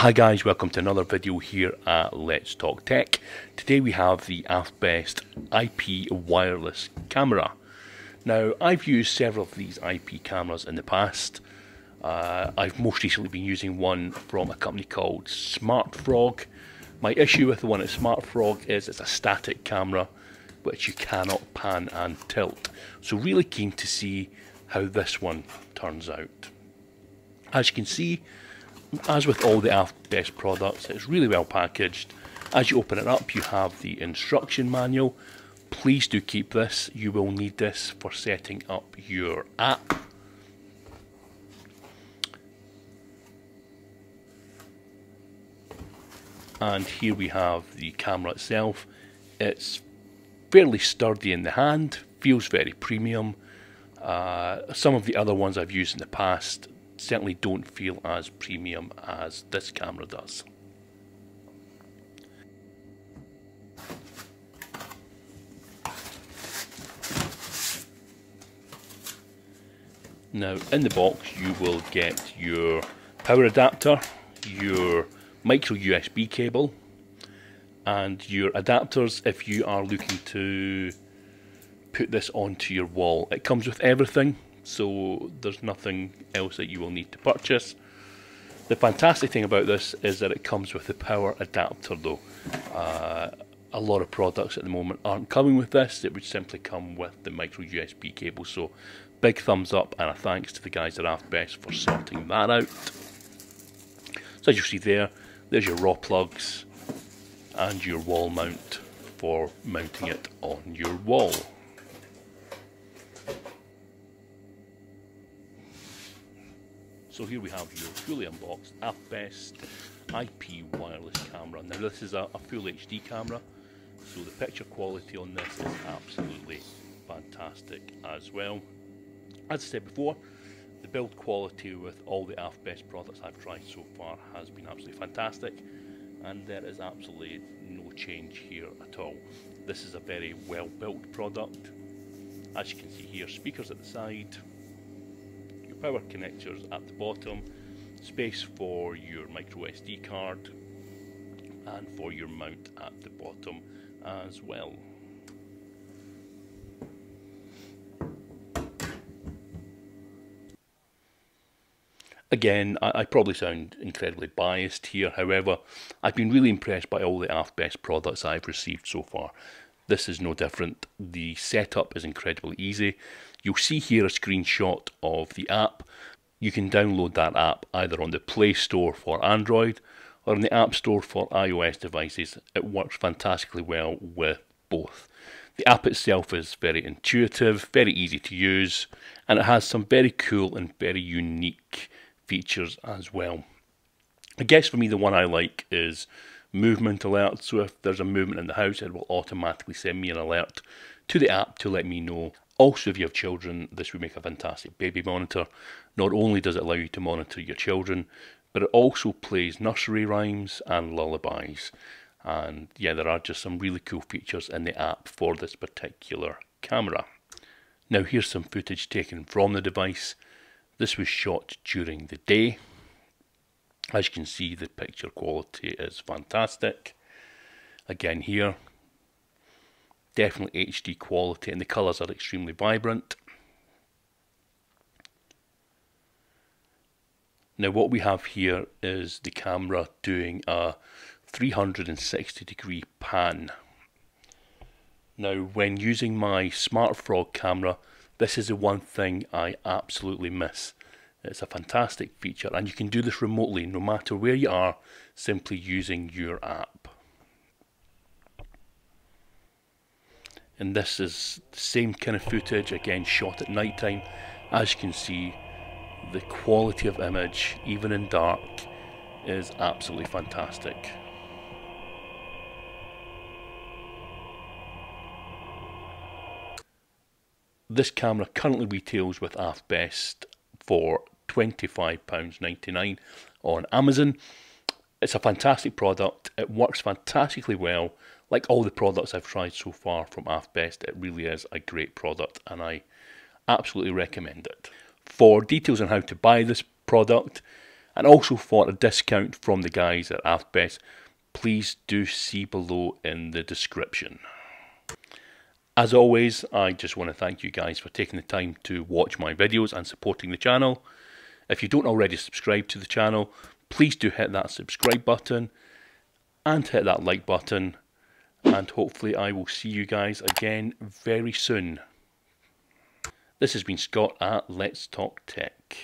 Hi guys, welcome to another video here at Let's Talk Tech. Today we have the AfBEST IP wireless camera. Now I've used several of these IP cameras in the past. I've most recently been using one from a company called SmartFrog. My issue with the one at SmartFrog is it's a static camera which you cannot pan and tilt. So really keen to see how this one turns out. As you can see, as with all the AfBEST products, it's really well packaged. As you open it up, you have the instruction manual. Please do keep this. You will need this for setting up your app. And here we have the camera itself. It's fairly sturdy in the hand, feels very premium. Some of the other ones I've used in the past certainly don't feel as premium as this camera does. Now in the box you will get your power adapter, your micro USB cable, and your adapters if you are looking to put this onto your wall. It comes with everything, so there's nothing else that you will need to purchase. The fantastic thing about this is that it comes with the power adapter though. A lot of products at the moment aren't coming with this. It would simply come with the micro USB cable, so big thumbs up and a thanks to the guys at AfBEST for sorting that out. So as you see there's your raw plugs and your wall mount for mounting it on your wall. So here we have your fully unboxed AfBEST IP wireless camera. Now this is a full HD camera, so the picture quality on this is absolutely fantastic as well. As I said before, the build quality with all the AfBEST products I've tried so far has been absolutely fantastic, and there is absolutely no change here at all. This is a very well built product. As you can see here, speakers at the side, power connectors at the bottom, space for your micro SD card, and for your mount at the bottom as well. Again, I probably sound incredibly biased here, however, I've been really impressed by all the AfBEST products I've received so far. This is no different. The setup is incredibly easy. You'll see here a screenshot of the app. You can download that app either on the Play Store for Android or on the App Store for iOS devices. It works fantastically well with both. The app itself is very intuitive, very easy to use, and it has some very cool and very unique features as well. I guess for me the one I like is movement alert. So if there's a movement in the house, it will automatically send me an alert to the app to let me know. Also, if you have children, this would make a fantastic baby monitor. Not only does it allow you to monitor your children, but it also plays nursery rhymes and lullabies. And yeah, there are just some really cool features in the app for this particular camera. Now here's some footage taken from the device. This was shot during the day. As you can see, the picture quality is fantastic. Again here, definitely HD quality, and the colours are extremely vibrant. Now what we have here is the camera doing a 360-degree pan. Now when using my SmartFrog camera, this is the one thing I absolutely miss. It's a fantastic feature, and you can do this remotely no matter where you are, simply using your app. And this is the same kind of footage, again shot at night time. As you can see, the quality of image, even in dark, is absolutely fantastic. This camera currently retails with AfBEST for £25.99 on Amazon. It's a fantastic product. It works fantastically well. Like all the products I've tried so far from AfBEST, it really is a great product, and I absolutely recommend it. For details on how to buy this product, and also for a discount from the guys at AfBEST, please do see below in the description. As always, I just want to thank you guys for taking the time to watch my videos and supporting the channel. If you don't already subscribe to the channel, please do hit that subscribe button and hit that like button, and hopefully I will see you guys again very soon. This has been Scott at Let's Talk Tech.